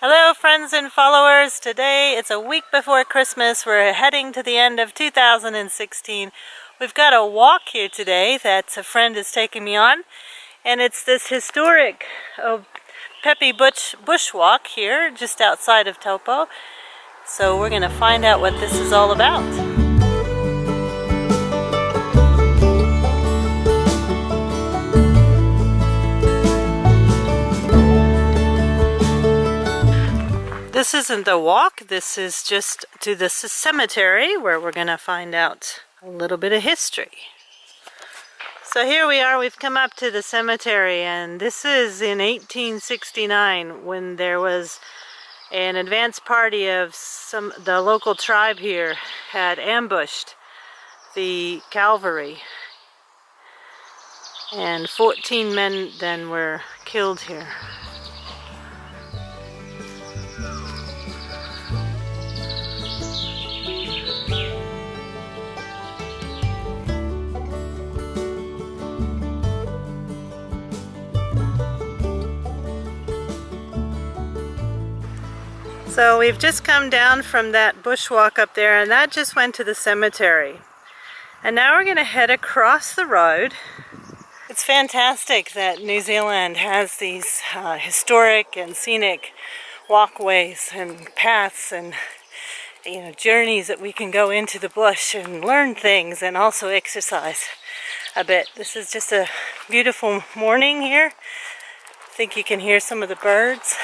Hello friends and followers. Today it's a week before Christmas. We're heading to the end of 2016. We've got a walk here today that a friend is taking me on, and it's this historic Opepe bush walk here just outside of Taupo. So we're going to find out what this is all about. This isn't a walk, this is just to the cemetery where we're going to find out a little bit of history. So here we are, we've come up to the cemetery, and this is in 1869 when there was an advance party of the local tribe here had ambushed the cavalry. And 14 men then were killed here. So we've just come down from that bushwalk up there, and that just went to the cemetery. And now we're going to head across the road. It's fantastic that New Zealand has these historic and scenic walkways and paths and journeys that we can go into the bush and learn things and also exercise a bit. This is just a beautiful morning here. I think you can hear some of the birds.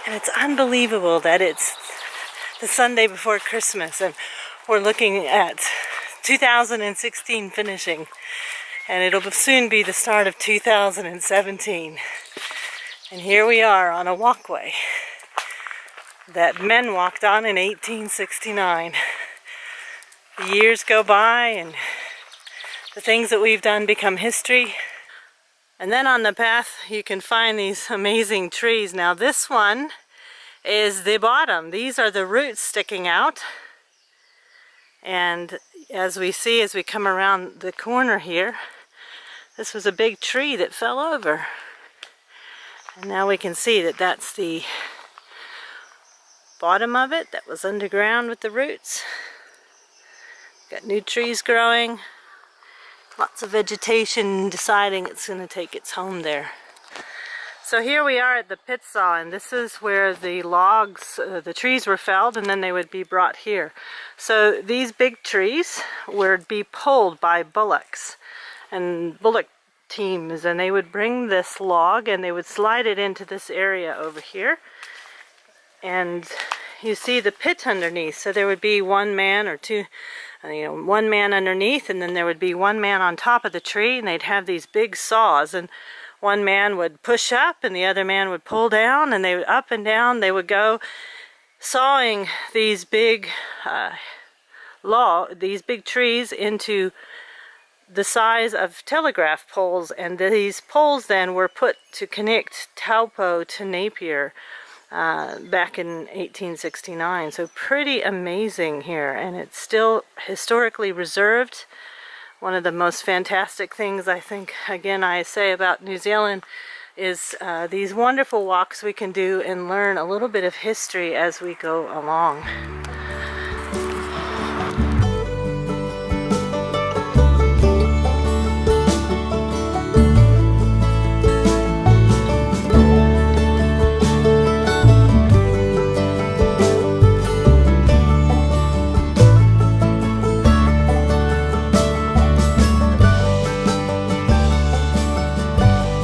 And it's unbelievable that it's the Sunday before Christmas and we're looking at 2016 finishing, and it'll soon be the start of 2017. And here we are on a walkway that men walked on in 1869. The years go by and the things that we've done become history. And then on the path you can find these amazing trees. Now this one is the bottom. These are the roots sticking out. And as we see as we come around the corner here, this was a big tree that fell over. And now we can see that that's the bottom of it that was underground with the roots. Got new trees growing. Lots of vegetation deciding it's going to take its home there. So here we are at the pit saw, and this is where the logs, the trees were felled, and then they would be brought here. So these big trees would be pulled by bullocks and bullock teams, and they would bring this log and they would slide it into this area over here. And you see the pit underneath, so there would be one man or two, one man underneath, and then there would be one man on top of the tree, and they'd have these big saws, and one man would push up and the other man would pull down, and they would up and down they would go, sawing these big trees into the size of telegraph poles, and these poles then were put to connect Taupo to Napier back in 1869. So pretty amazing here, and it's still historically reserved. One of the most fantastic things I think, again, I say about New Zealand is these wonderful walks we can do and learn a little bit of history as we go along.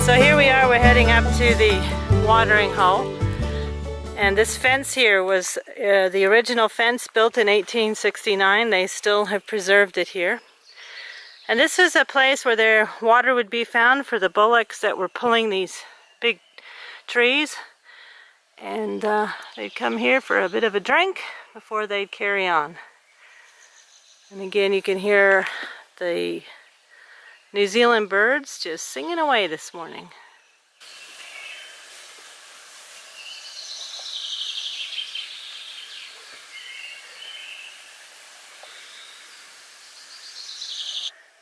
So here we are, we're heading up to the watering hole, and this fence here was the original fence built in 1869. They still have preserved it here. And this is a place where their water would be found for the bullocks that were pulling these big trees, and they'd come here for a bit of a drink before they'd carry on. And again you can hear the New Zealand birds just singing away this morning.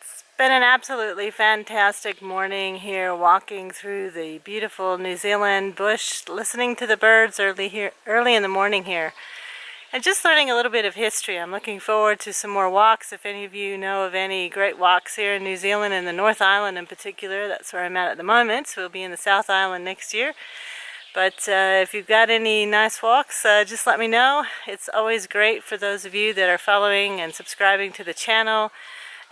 It's been an absolutely fantastic morning here, walking through the beautiful New Zealand bush, listening to the birds early in the morning here, and just learning a little bit of history. I'm looking forward to some more walks. If any of you know of any great walks here in New Zealand, in the North Island in particular, that's where I'm at the moment, so we'll be in the South Island next year. But if you've got any nice walks, just let me know. It's always great for those of you that are following and subscribing to the channel,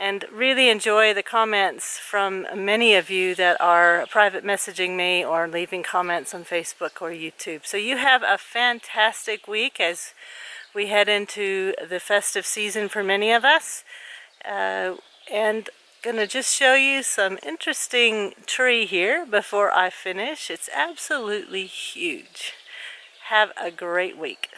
and really enjoy the comments from many of you that are private messaging me or leaving comments on Facebook or YouTube. So you have a fantastic week as we head into the festive season for many of us. And gonna just show you some interesting tree here before I finish. It's absolutely huge. Have a great week.